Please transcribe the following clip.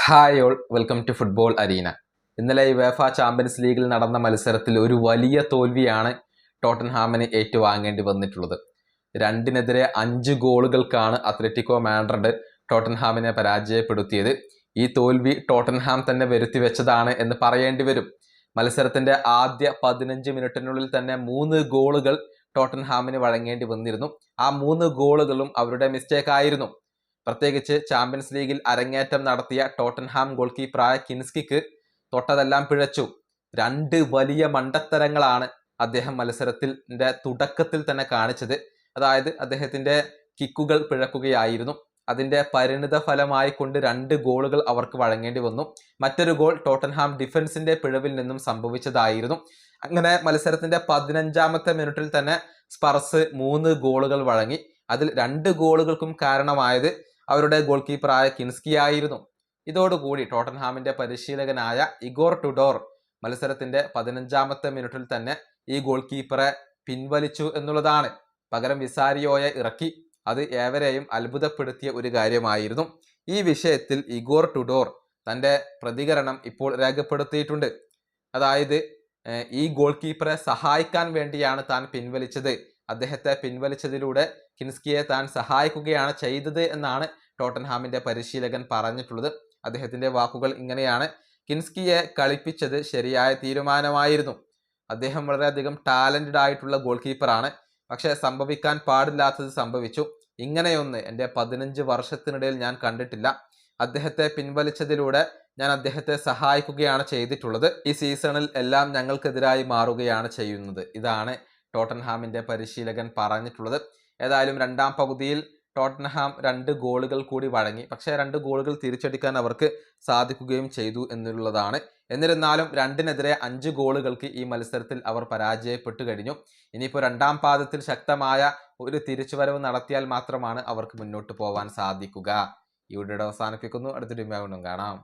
Hi all, welcome to football arena. ഇന്നലെ UEFA champions ലീഗിൽ നടന്ന മത്സരത്തിൽ ഒരു വലിയ തോൽവിയാണ് ടോട്ടൻഹാമിന് ഏറ്റുവാങ്ങേണ്ടി വന്നിട്ടുള്ളത്. 2-നെതിരെ 5 ഗോളുകൾക്കാണ് അത്ലറ്റിക്കോ മാഡ്രിഡ് ടോട്ടൻഹാമിനെ പരാജയപ്പെടുത്തിയത്. ഈ തോൽവി ടോട്ടൻഹാം തന്നെ വരുത്തിവെച്ചതാണ് എന്ന് പറയേണ്ടി വരും. മത്സരത്തിന്റെ ആദ്യ 15 മിനിറ്റിനുള്ളിൽ തന്നെ 3 ഗോളുകൾ ടോട്ടൻഹാമിന് വഴങ്ങേണ്ടി വന്നിരുന്നു. ആ 3 ഗോളുകളും അവരുടെ മിസ്റ്റേക്ക് ആയിരുന്നു. പ്രത്യേകിച്ച് ചാമ്പ്യൻസ് ലീഗിൽ അരങ്ങേറ്റം നടത്തിയ ടോട്ടൻഹാം ഗോൾ കീപ്പറായ കിൻസ്കിക്ക് തൊട്ടതെല്ലാം പിഴച്ചു. 2 വലിയ മണ്ടത്തരങ്ങളാണ് അദ്ദേഹം മത്സരത്തിന്റെ തുടക്കത്തിൽ തന്നെ കാണിച്ചത്. അതായത് അദ്ദേഹത്തിന്റെ കിക്കുകൾ പിഴക്കുകയായിരുന്നു. അതിന്റെ പരിണിത ഫലമായി കൊണ്ട് 2 ഗോളുകൾ അവർക്ക് വഴങ്ങേണ്ടി വന്നു. മറ്റൊരു ഗോൾ ടോട്ടൻഹാം ഡിഫൻസിന്റെ പിഴവിൽ നിന്നും സംഭവിച്ചതായിരുന്നു. അങ്ങനെ മത്സരത്തിന്റെ 15-ാമത്തെ മിനിറ്റിൽ തന്നെ സ്പർസ് 3 ഗോളുകൾ വഴങ്ങി. അതിൽ 2 ഗോളുകൾക്കും കാരണമായത് അവരുടെ ഗോൾ കീപ്പറായ കിൻസ്കി ആയിരുന്നു. ഇതോടുകൂടി ടോട്ടൻഹാമിന്റെ പരിശീലകനായ ഇഗോർ ടുഡോർ മത്സരത്തിന്റെ 15-ാമത്തെ മിനിറ്റിൽ തന്നെ ഈ ഗോൾ കീപ്പറെ പിൻവലിച്ചു എന്നുള്ളതാണ്. പകരം വിസാരിയോയെ ഇറക്കി. അത് ഏവരെയും അത്ഭുതപ്പെടുത്തിയ ഒരു കാര്യമായിരുന്നു. ഈ വിഷയത്തിൽ ഇഗോർ ടുഡോർ തന്റെ പ്രതികരണം ഇപ്പോൾ രേഖപ്പെടുത്തിയിട്ടുണ്ട്. അതായത് ഈ ഗോൾ കീപ്പറെ സഹായിക്കാൻ വേണ്ടിയാണ് താൻ പിൻവലിച്ചത്. അദ്ദേഹത്തെ പിൻവലിച്ചതിലൂടെ കിൻസ്കിയെ താൻ സഹായിക്കുകയാണ് ചെയ്തത് എന്നാണ് ടോട്ടൻഹാമിന്റെ പരിശീലകൻ പറഞ്ഞിട്ടുള്ളത്. അദ്ദേഹത്തിന്റെ വാക്കുകൾ ഇങ്ങനെയാണ്: കിൻസ്കിയെ കളിപ്പിച്ചത് ശരിയായ തീരുമാനമായിരുന്നു. അദ്ദേഹം വളരെയധികം ടാലന്റഡ് ആയിട്ടുള്ള ഗോൾ കീപ്പറാണ്. പക്ഷെ സംഭവിക്കാൻ പാടില്ലാത്തത് സംഭവിച്ചു. ഇങ്ങനെയൊന്ന് എൻ്റെ 15 വർഷത്തിനിടയിൽ ഞാൻ കണ്ടിട്ടില്ല. അദ്ദേഹത്തെ പിൻവലിച്ചതിലൂടെ ഞാൻ അദ്ദേഹത്തെ സഹായിക്കുകയാണ് ചെയ്തിട്ടുള്ളത്. ഈ സീസണിൽ എല്ലാം ഞങ്ങൾക്കെതിരായി മാറുകയാണ് ചെയ്യുന്നത്. ഇതാണ് ടോട്ടൻഹാമിന്റെ പരിശീലകൻ പറഞ്ഞിട്ടുള്ളത്. ഏതായാലും രണ്ടാം പകുതിയിൽ ടോട്ടൻഹാം 2 ഗോളുകൾ കൂടി വഴങ്ങി. പക്ഷേ 2 ഗോളുകൾ തിരിച്ചടിക്കാൻ അവർക്ക് സാധിക്കുകയും ചെയ്തു എന്നുള്ളതാണ്. എന്നിരുന്നാലും 2-നെതിരെ 5 ഗോളുകൾക്ക് ഈ മത്സരത്തിൽ അവർ പരാജയപ്പെട്ടു കഴിഞ്ഞു. ഇനിയിപ്പോൾ രണ്ടാം പാദത്തിൽ ശക്തമായ ഒരു തിരിച്ചുവരവ് നടത്തിയാൽ മാത്രമാണ് അവർക്ക് മുന്നോട്ട് പോകാൻ സാധിക്കുക. ഈ വീഡിയോ അവസാനിപ്പിക്കുന്നു. അടുത്തൊരു വീഡിയോ കാണാം.